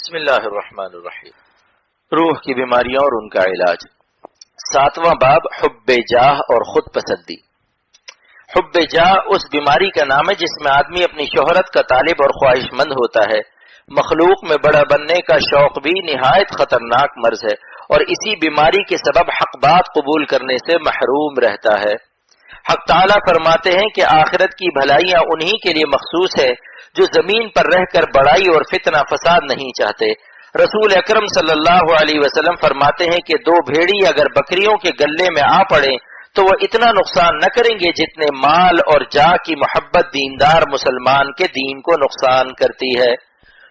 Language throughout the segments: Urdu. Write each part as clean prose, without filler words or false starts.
بسم اللہ الرحمن الرحیم. روح کی بیماریاں اور ان کا علاج. 7واں باب حب جاہ اور خود پسندی. حب جاہ اس بیماری کا نام ہے جس میں آدمی اپنی شہرت کا طالب اور خواہش مند ہوتا ہے. مخلوق میں بڑا بننے کا شوق بھی نہایت خطرناک مرض ہے اور اسی بیماری کے سبب حق بات قبول کرنے سے محروم رہتا ہے. حق تعالیٰ فرماتے ہیں کہ آخرت کی بھلائیاں انہی کے لیے مخصوص ہے جو زمین پر رہ کر بڑائی اور فتنہ فساد نہیں چاہتے. رسول اکرم صلی اللہ علیہ وسلم فرماتے ہیں کہ 2 بھیڑی اگر بکریوں کے گلے میں آ پڑیں تو وہ اتنا نقصان نہ کریں گے جتنے مال اور جاہ کی محبت دیندار مسلمان کے دین کو نقصان کرتی ہے.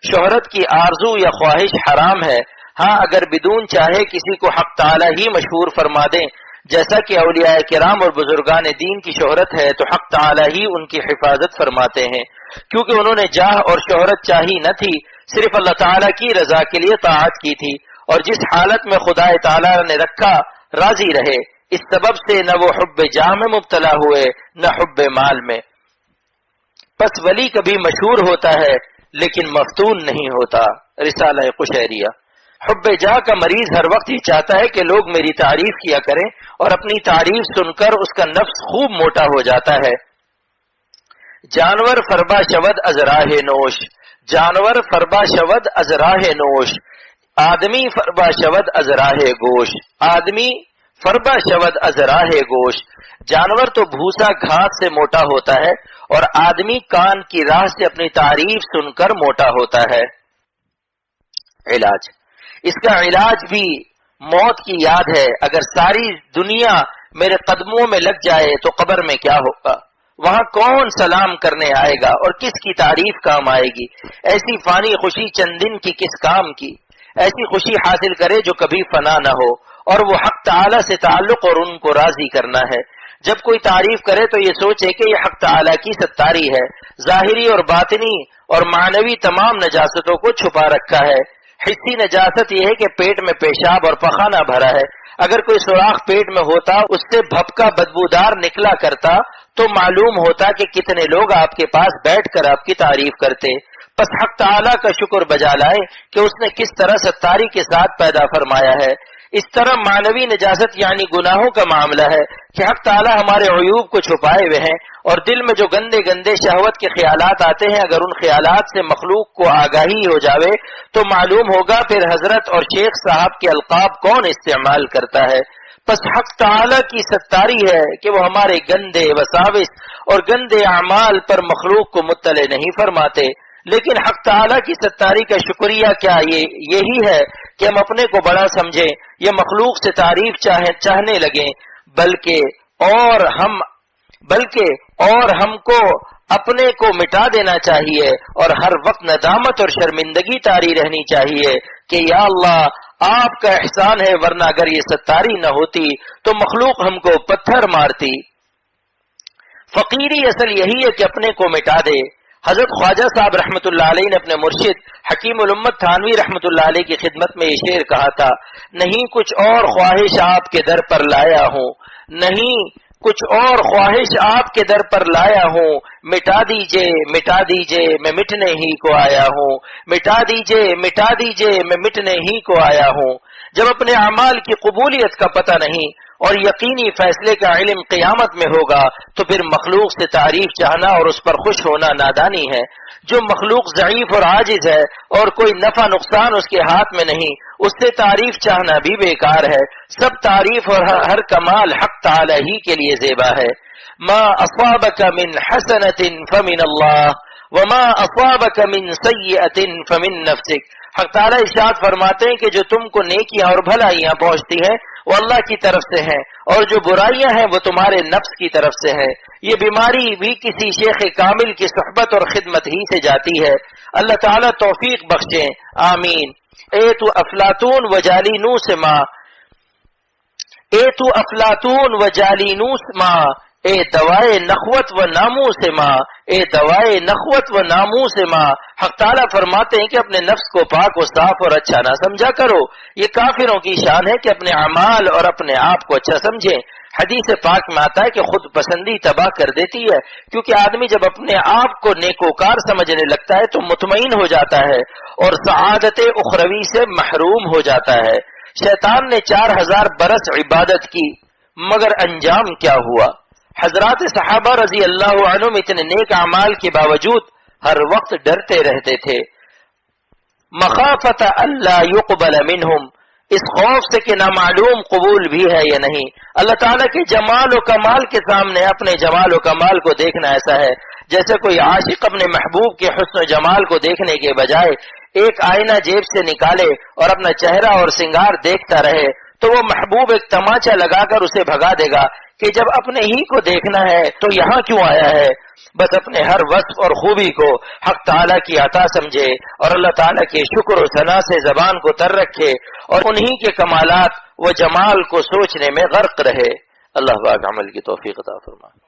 شہرت کی آرزو یا خواہش حرام ہے، ہاں اگر بدون چاہے کسی کو حق تعالیٰ ہی مشہور فرما دیں، جیسا کہ اولیاء کرام اور بزرگان دین کی شہرت ہے تو حق تعالیٰ ہی ان کی حفاظت فرماتے ہیں، کیونکہ انہوں نے جاہ اور شہرت چاہی نہ تھی، صرف اللہ تعالیٰ کی رضا کے لیے طاعت کی تھی، اور جس حالت میں خدا تعالیٰ نے رکھا راضی رہے، اس سبب سے نہ وہ حب جاہ میں مبتلا ہوئے نہ حب مال میں. پس ولی کبھی مشہور ہوتا ہے لیکن مفتون نہیں ہوتا. رسالہ قشیریہ. حب جاہ کا مریض ہر وقت یہ چاہتا ہے کہ لوگ میری تعریف کیا کریں اور اپنی تعریف سن کر اس کا نفس خوب موٹا ہو جاتا ہے. جانور فربا شود از راہ نوش، جانور فربا شود از راہ نوش، آدمی فربا شود از راہ گوش، آدمی فربا شود از راہ گوش. جانور تو بھوسا گھاس سے موٹا ہوتا ہے اور آدمی کان کی راہ سے اپنی تعریف سن کر موٹا ہوتا ہے. علاج. اس کا علاج بھی موت کی یاد ہے. اگر ساری دنیا میرے قدموں میں لگ جائے تو قبر میں کیا ہوگا؟ وہاں کون سلام کرنے آئے گا اور کس کی تعریف کام آئے گی؟ ایسی فانی خوشی چند دن کی کس کام کی؟ ایسی خوشی حاصل کرے جو کبھی فنا نہ ہو، اور وہ حق تعالی سے تعلق اور ان کو راضی کرنا ہے. جب کوئی تعریف کرے تو یہ سوچے کہ یہ حق تعالی کی ستاری ہے، ظاہری اور باطنی اور معنوی تمام نجاستوں کو چھپا رکھا ہے. حسی نجاست یہ ہے کہ پیٹ میں پیشاب اور پخانہ بھرا ہے. اگر کوئی سوراخ پیٹ میں ہوتا اس سے بھپکا بدبودار نکلا کرتا تو معلوم ہوتا کہ کتنے لوگ آپ کے پاس بیٹھ کر آپ کی تعریف کرتے. پس حق تعالیٰ کا شکر بجا لائے کہ اس نے کس طرح ستاری کے ساتھ پیدا فرمایا ہے. اس طرح معنوی نجاست یعنی گناہوں کا معاملہ ہے کہ حق تعالیٰ ہمارے عیوب کو چھپائے ہوئے ہیں، اور دل میں جو گندے گندے شہوت کے خیالات آتے ہیں اگر ان خیالات سے مخلوق کو آگاہی ہو جاوے تو معلوم ہوگا پھر حضرت اور شیخ صاحب کے القاب کون استعمال کرتا ہے. پس حق تعالیٰ کی ستاری ہے کہ وہ ہمارے گندے وساوس اور گندے اعمال پر مخلوق کو مطلع نہیں فرماتے. لیکن حق تعالیٰ کی ستاری کا شکریہ کیا یہی ہے کہ ہم اپنے کو بڑا سمجھیں یا مخلوق سے تعریف چاہنے لگیں، بلکہ اور ہم کو اپنے کو مٹا دینا چاہیے اور ہر وقت ندامت اور شرمندگی طاری رہنی چاہیے کہ یا اللہ آپ کا احسان ہے، ورنہ اگر یہ ستاری نہ ہوتی تو مخلوق ہم کو پتھر مارتی. فقیری اصل یہی ہے کہ اپنے کو مٹا دے. حضرت خواجہ صاحب رحمۃ اللہ علیہ نے اپنے مرشد حکیم الامت تھانوی رحمۃ اللہ علیہ کی خدمت میں یہ شعر کہا تھا: نہیں کچھ اور خواہش آپ کے در پر لایا ہوں، نہیں کچھ اور خواہش آپ کے در پر لایا ہوں، مٹا دیجئے میں مٹنے ہی کو آیا ہوں، مٹا دیجئے میں مٹنے ہی کو آیا ہوں. جب اپنے اعمال کی قبولیت کا پتہ نہیں اور یقینی فیصلے کا علم قیامت میں ہوگا تو پھر مخلوق سے تعریف چاہنا اور اس پر خوش ہونا نادانی ہے. جو مخلوق ضعیف اور عاجز ہے اور کوئی نفع نقصان اس کے ہاتھ میں نہیں، اس سے تعریف چاہنا بھی بیکار ہے. سب تعریف اور ہر کمال حق تعالی ہی کے لیے زیبا ہے. ما اصابک من حسنۃ فمن اللہ وما اصابک من سیئۃ فمن نفسک. حق تعالی ارشاد فرماتے ہیں کہ جو تم کو نیکیاں اور بھلائیاں پہنچتی ہیں وہ اللہ کی طرف سے ہیں، اور جو برائیاں ہیں وہ تمہارے نفس کی طرف سے ہیں. یہ بیماری بھی کسی شیخ کامل کی صحبت اور خدمت ہی سے جاتی ہے. اللہ تعالیٰ توفیق بخشیں، آمین. اے تو افلاطون و جالینوس ماں، اے تو افلاطون و جالینوس ماں، اے دوائے نخوت و ناموس ماں، اے دوائے نخوت و ناموس ماں. حق تعالیٰ فرماتے ہیں کہ اپنے نفس کو پاک و صاف اور اچھا نہ سمجھا کرو. یہ کافروں کی شان ہے کہ اپنے اعمال اور اپنے آپ کو اچھا سمجھیں. حدیث پاک میں آتا ہے کہ خود پسندی تباہ کر دیتی ہے، کیونکہ آدمی جب اپنے آپ کو نیکوکار سمجھنے لگتا ہے تو مطمئن ہو جاتا ہے اور سعادت اخروی سے محروم ہو جاتا ہے۔ شیطان نے 4000 برس عبادت کی، مگر انجام کیا ہوا؟ حضرات صحابہ رضی اللہ عنہم اتنے نیک اعمال کے باوجود ہر وقت ڈرتے رہتے تھے، مخافت اللہ یقبل منہم، اس خوف سے کہ نامعلوم قبول بھی ہے یا نہیں۔ اللہ تعالیٰ کے جمال و کمال کے سامنے اپنے جمال و کمال کو دیکھنا ایسا ہے جیسے کوئی عاشق اپنے محبوب کے حسن و جمال کو دیکھنے کے بجائے ایک آئینہ جیب سے نکالے اور اپنا چہرہ اور سنگار دیکھتا رہے تو وہ محبوب ایک تماچا لگا کر اسے بھگا دے گا کہ جب اپنے ہی کو دیکھنا ہے تو یہاں کیوں آیا ہے؟ بس اپنے ہر وصف اور خوبی کو حق تعالیٰ کی عطا سمجھے اور اللہ تعالیٰ کے شکر و ثنا سے زبان کو تر رکھے اور انہی کے کمالات و جمال کو سوچنے میں غرق رہے۔ اللہ پاک عمل کی توفیق عطا فرمائے۔